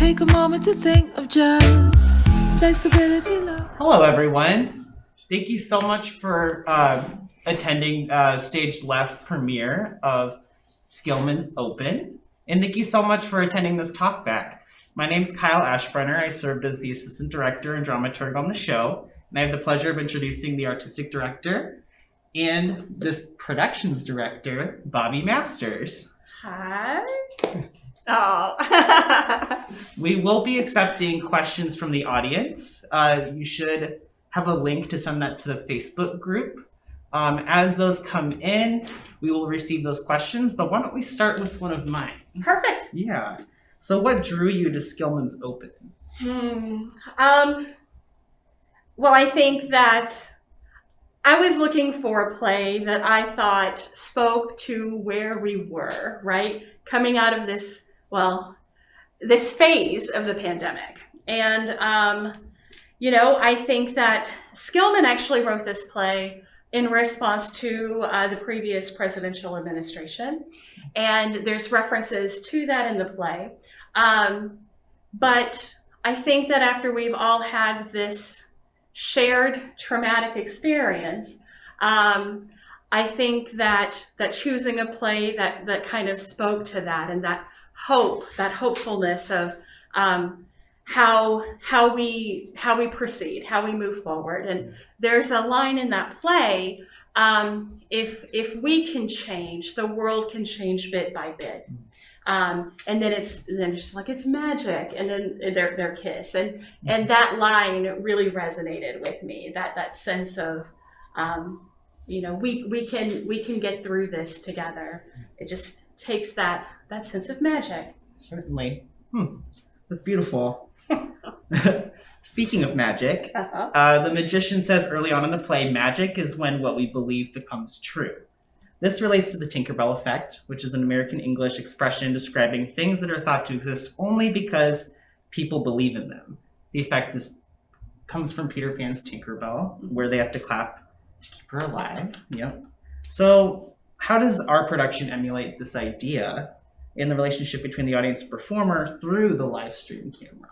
take a moment to think of just flexibility, love. Hello, everyone. Thank you so much for attending Stage Left's premiere of Skillman's Open. And thank you so much for attending this talkback. My name's Kyle Aschbrenner. I served as the Assistant Director and Dramaturg on the show. And I have the pleasure of introducing the Artistic Director and this Productions Director, Bobbi Masters. Hi. Oh. We will be accepting questions from the audience. You should have a link to send that to the Facebook group. As those come in, we will receive those questions, but why don't we start with one of mine? Perfect. Yeah. So what drew you to Skillman's Open? Well, I think that I was looking for a play that I thought spoke to where we were, right? Coming out of this, this phase of the pandemic. And, I think that Skillman actually wrote this play in response to the previous presidential administration. And there's references to that in the play. But I think that after we've all had this shared traumatic experience, I think that choosing a play that kind of spoke to that and that hopefulness of how we proceed, how we move forward. And there's a line in that play, if we can change, the world can change bit by bit. And then it's just like it's magic, and then their kiss, and that line really resonated with me. That sense of we can get through this together. It just takes that sense of magic. Certainly. That's beautiful. Speaking of magic, the magician says early on in the play, magic is when what we believe becomes true. This relates to the Tinkerbell effect, which is an American English expression describing things that are thought to exist only because people believe in them. The effect comes from Peter Pan's Tinkerbell, where they have to clap to keep her alive. Yep. So how does our production emulate this idea in the relationship between the audience and performer through the live stream camera?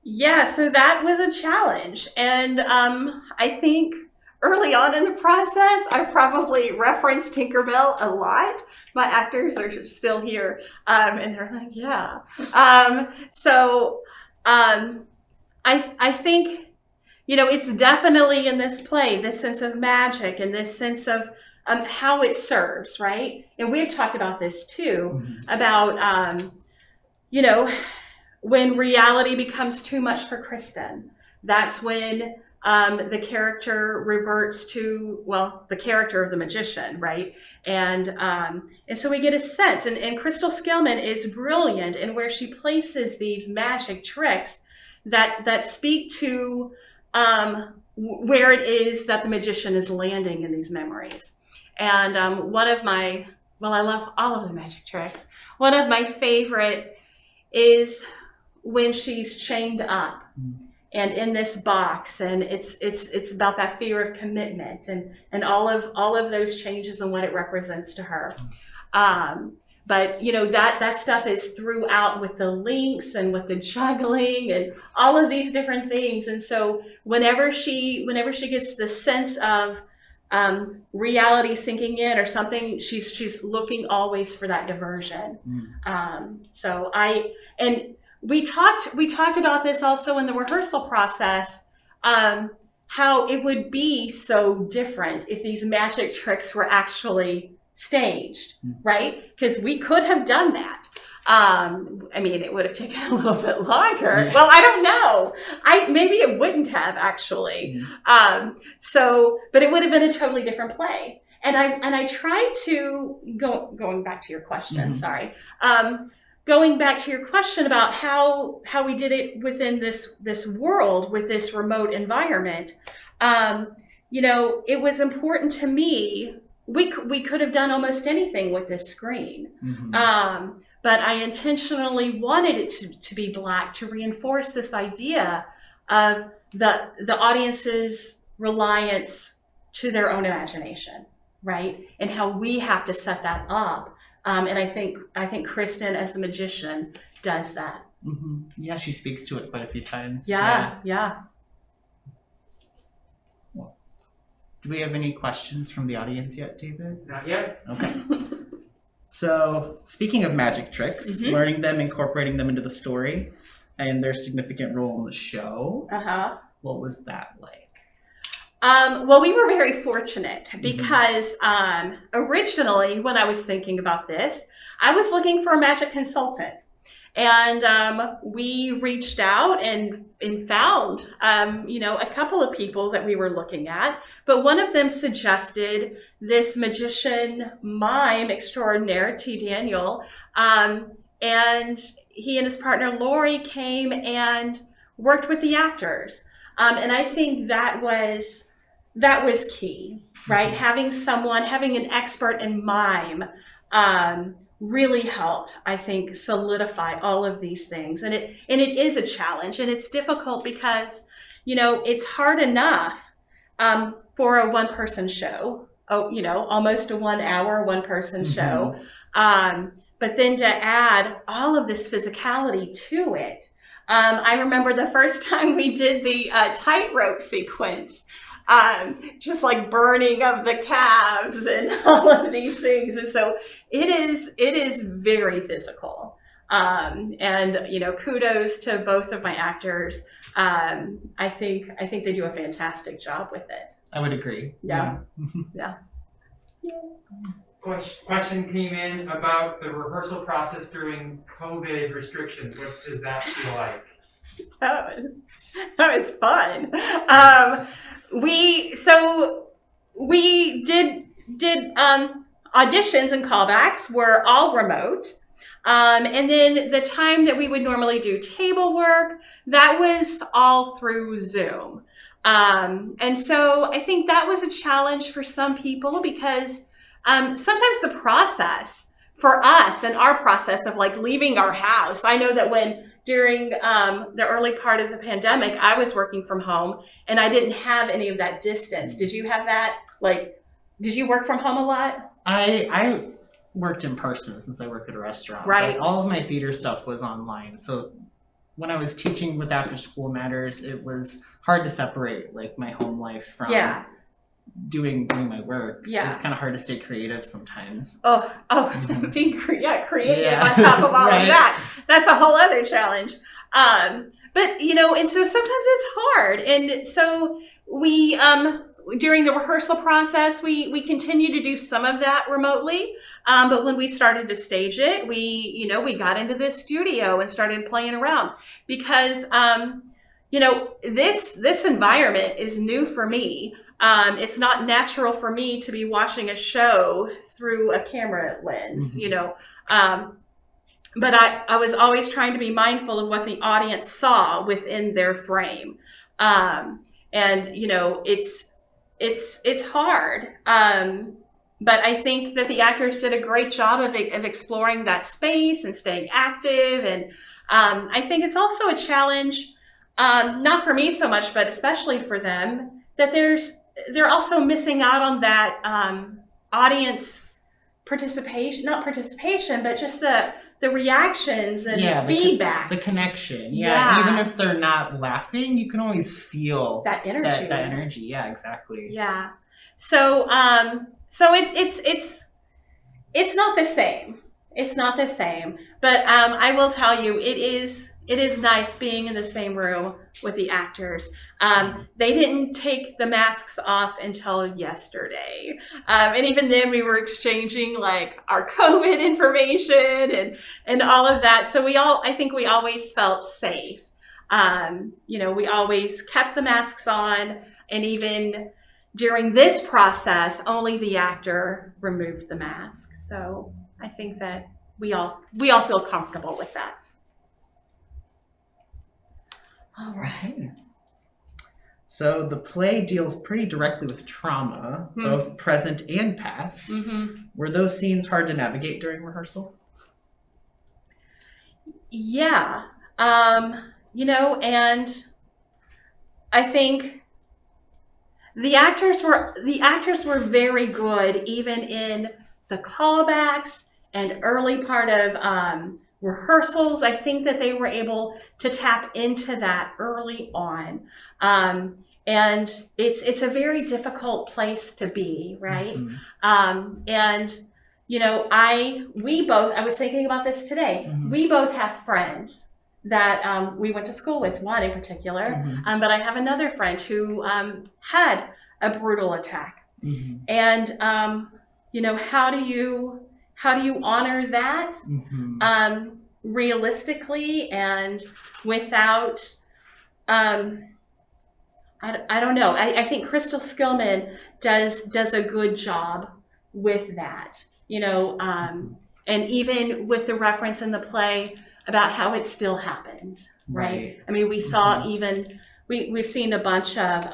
Yeah, so that was a challenge. And I think early on in the process, I probably referenced Tinkerbell a lot. My actors are still here, and they're like, yeah. I think, it's definitely in this play, this sense of magic and this sense of how it serves, right? And we've talked about this too, about, when reality becomes too much for Kristen. That's when the character reverts to, the character of the magician, right? And so we get a sense, and Crystal Skillman is brilliant in where she places these magic tricks that speak to where it is that the magician is landing in these memories. And I love all of the magic tricks. One of my favorite is when she's chained up and in this box, and it's about that fear of commitment and all of those changes and what it represents to her. But that stuff is throughout with the links and with the juggling and all of these different things. And so whenever she gets the sense of reality sinking in or something, she's looking always for that diversion. We talked about this also in the rehearsal process, how it would be so different if these magic tricks were actually staged, right? Because we could have done that. It would have taken a little bit longer. Yeah. Well, I don't know. Maybe it wouldn't have actually. But it would have been a totally different play. And I tried to going back to your question. Sorry. Going back to your question about how we did it within this world with this remote environment, it was important to me. We could have done almost anything with this screen, but I intentionally wanted it to be Black to reinforce this idea of the audience's reliance to their own imagination, right? And how we have to set that up. And I think Kristen, as the magician, does that Yeah, she speaks to it quite a few times. Yeah. Do we have any questions from the audience yet, David? Not yet. Okay. So, speaking of magic tricks, learning them, incorporating them into the story, and their significant role in the show, what was that like? Well, we were very fortunate because originally when I was thinking about this, I was looking for a magic consultant. And we reached out and found, a couple of people that we were looking at. But one of them suggested this magician mime extraordinaire, T. Daniel. And he and his partner, Lori, came and worked with the actors. And I think that was key, right? Having an expert in mime really helped, I think, solidify all of these things. And it is a challenge, and it's difficult because, it's hard enough for a one-person show, almost a 1 hour one-person show. But then to add all of this physicality to it. I remember the first time we did the tightrope sequence, just like burning of the calves and all of these things. And so it is very physical. And, kudos to both of my actors. I think they do a fantastic job with it. I would agree. Yeah. Question came in about the rehearsal process during COVID restrictions. What does that feel like? That was fun. We did auditions and callbacks were all remote. And then the time that we would normally do table work, that was all through Zoom. And so I think that was a challenge for some people because sometimes the process for us and our process of like leaving our house, I know that during the early part of the pandemic, I was working from home and I didn't have any of that distance. Did you have that? Like, did you work from home a lot? I worked in person since I work at a restaurant. Right. But all of my theater stuff was online. So when I was teaching with After School Matters, it was hard to separate like my home life from doing my work. Yeah. It was kind of hard to stay creative sometimes. Being creative on top of all of that. That's a whole other challenge. But and so sometimes it's hard. And so we during the rehearsal process, we continue to do some of that remotely. But when we started to stage it, we got into the studio and started playing around because this environment is new for me. It's not natural for me to be watching a show through a camera lens, but I was always trying to be mindful of what the audience saw within their frame. And it's hard. But I think that the actors did a great job of exploring that space and staying active. And I think it's also a challenge, not for me so much, but especially for them, that they're also missing out on that audience participation, not participation, but just the reactions and feedback. The connection. Yeah. Even if they're not laughing, you can always feel that energy. That energy. Yeah, exactly. Yeah. So it's not the same. It's not the same. But I will tell you, it is nice being in the same room with the actors. They didn't take the masks off until yesterday. And even then we were exchanging like our COVID information and all of that. So I think we always felt safe. We always kept the masks on, and even during this process, only the actor removed the mask. So I think that we all feel comfortable with that. All right. So the play deals pretty directly with trauma, both present and past. Were those scenes hard to navigate during rehearsal? Yeah. And I think the actors were very good, even in the callbacks and early part of rehearsals. I think that they were able to tap into that early on. And it's a very difficult place to be, right? And you know, I was thinking about this today. We both have friends that we went to school with, one in particular, but I have another friend who had a brutal attack. And you know, how do you honor that realistically and without I don't know. I think Crystal Skillman does a good job with that, you know, and even with the reference in the play about how it still happens, right? I mean, we saw we've seen a bunch of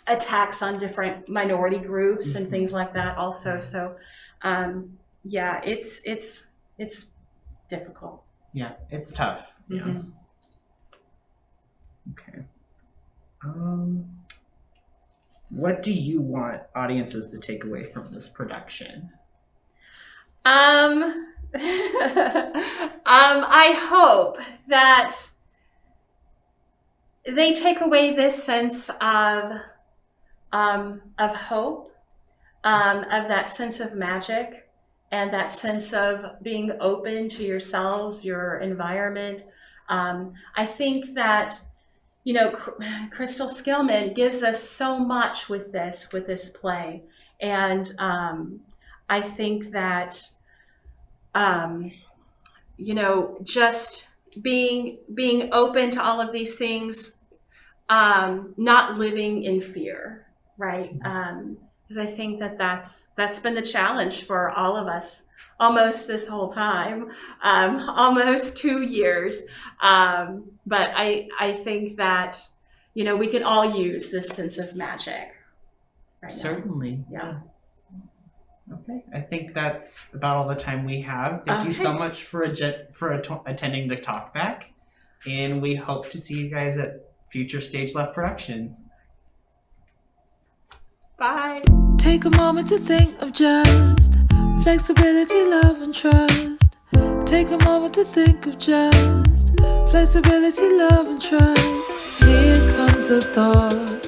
attacks on different minority groups and things like that also. So, yeah, it's difficult. Yeah, it's tough. Yeah. Okay. What do you want audiences to take away from this production? I hope that they take away this sense of hope, of that sense of magic, and that sense of being open to yourselves, your environment. I think that, you know, Crystal Skillman gives us so much with this play. And I think that, you know, just being open to all of these things, not living in fear, right? Because I think that that's been the challenge for all of us almost this whole time, almost 2 years. But I think that, you know, we can all use this sense of magic right Certainly. now. Yeah. Okay. I think that's about all the time we have. Thank you so much for attending the talkback, and we hope to see you guys at future Stage Left productions. Bye. Take a moment to think of just flexibility, love, and trust. Take a moment to think of just flexibility, love, and trust. Here comes a thought.